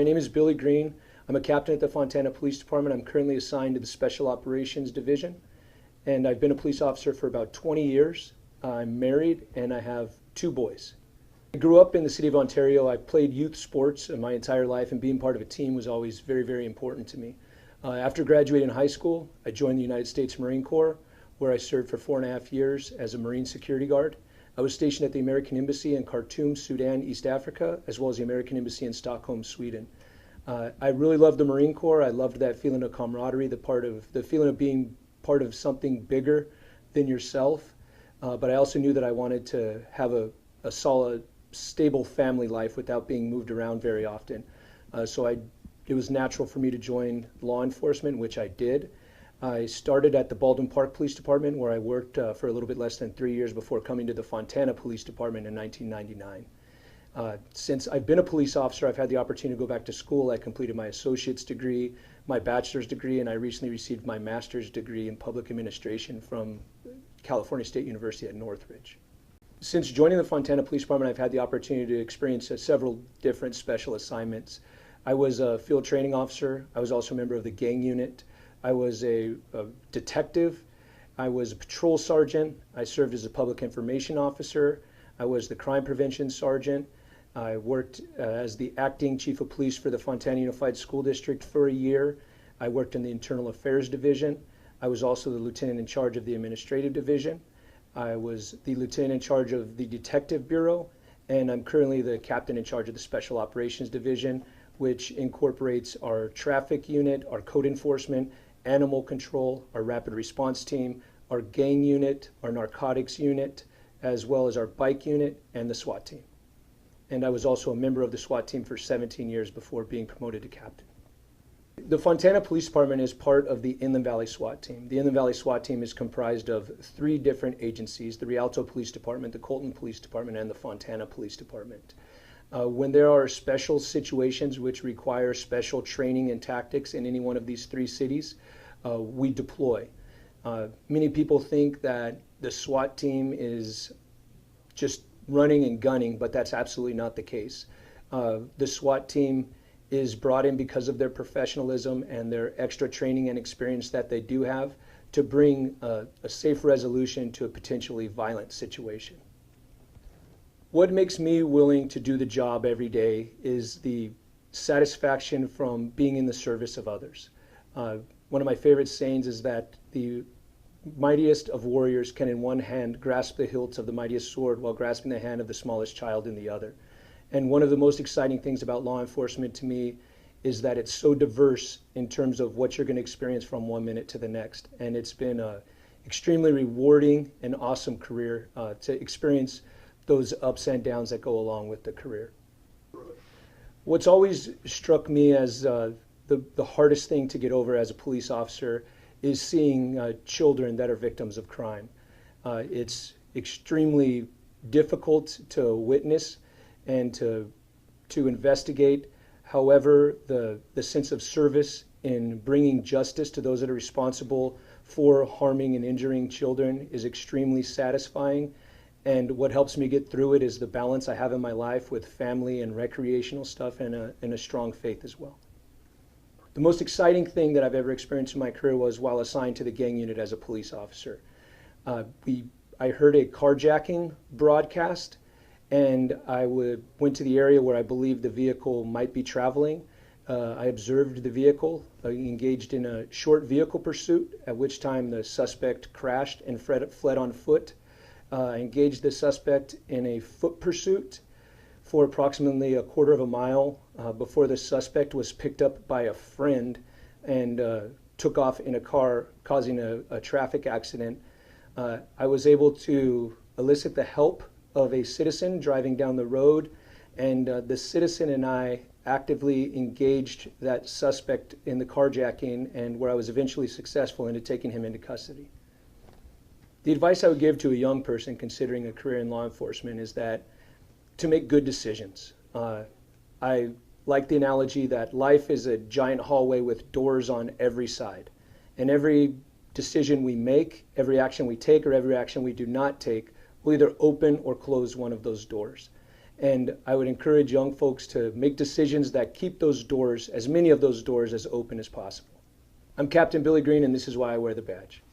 My name is Billy Green. I'm a captain at the Fontanapd Police Department. I'm currently assigned to the Special Operations Division, and I've been a police officer for about 20 years. I'm married, and I have 2 boys. I grew up in the city of Ontario. I played youth sports my entire life, and being part of a team was always very, very important to me. After graduating high school, I joined the United States Marine Corps, where I served for 4.5 years as a Marine security guard. I was stationed at the American Embassy in Khartoum, Sudan, East Africa, as well as the American Embassy in Stockholm, Sweden. I really loved the Marine Corps. I loved that feeling of camaraderie, the feeling of being part of something bigger than yourself. But I also knew that I wanted to have a solid, stable family life without being moved around very often. It was natural for me to join law enforcement, which I did. I started at the Baldwin Park Police Department, where I worked for a little bit less than 3 years before coming to the Fontanapd Police Department in 1999. Since I've been a police officer, I've had the opportunity to go back to school. I completed my associate's degree, my bachelor's degree, and I recently received my master's degree in public administration from California State University at Northridge. Since joining the Fontanapd Police Department, I've had the opportunity to experience several different special assignments. I was a field training officer. I was also a member of the gang unit. I was a detective. I was a patrol sergeant. I served as a public information officer. I was the crime prevention sergeant. I worked as the acting chief of police for the Fontana Unified School District for a year. I worked in the Internal Affairs Division. I was also the lieutenant in charge of the Administrative Division. I was the lieutenant in charge of the Detective Bureau, and I'm currently the captain in charge of the Special Operations Division, which incorporates our traffic unit, our code enforcement, animal control, our rapid response team, our gang unit, our narcotics unit, as well as our bike unit and the SWAT team. And I was also a member of the SWAT team for 17 years before being promoted to captain. The Fontana Police Department is part of the Inland Valley SWAT team. The Inland Valley SWAT team is comprised of 3 different agencies: the Rialto Police Department, the Colton Police Department, and the Fontana Police Department. When there are special situations which require special training and tactics in any one of these 3 cities, we deploy. Many people think that the SWAT team is just running and gunning, but that's absolutely not the case. The SWAT team is brought in because of their professionalism and their extra training and experience that they do have to bring a safe resolution to a potentially violent situation. What makes me willing to do the job every day is the satisfaction from being in the service of others. One of my favorite sayings is that the mightiest of warriors can in one hand grasp the hilt of the mightiest sword while grasping the hand of the smallest child in the other. And one of the most exciting things about law enforcement to me is that it's so diverse in terms of what you're going to experience from one minute to the next. And it's been an extremely rewarding and awesome career to experience those ups and downs that go along with the career. What's always struck me as the hardest thing to get over as a police officer is seeing children that are victims of crime. It's extremely difficult to witness and to investigate. However, the sense of service in bringing justice to those that are responsible for harming and injuring children is extremely satisfying. And what helps me get through it is the balance I have in my life with family and recreational stuff and a strong faith as well. The most exciting thing that I've ever experienced in my career was while assigned to the gang unit as a police officer. I heard a carjacking broadcast, and I went to the area where I believed the vehicle might be traveling. I observed the vehicle, engaged in a short vehicle pursuit, at which time the suspect crashed and fled on foot. I engaged the suspect in a foot pursuit for approximately a quarter of a mile before the suspect was picked up by a friend and took off in a car, causing a traffic accident. I was able to elicit the help of a citizen driving down the road, and the citizen and I actively engaged that suspect in the carjacking, and where I was eventually successful into taking him into custody. The advice I would give to a young person considering a career in law enforcement is that to make good decisions. I like the analogy that life is a giant hallway with doors on every side. And every decision we make, every action we take, or every action we do not take will either open or close one of those doors. And I would encourage young folks to make decisions that keep those doors, as many of those doors, as open as possible. I'm Captain Billy Green, and this is why I wear the badge.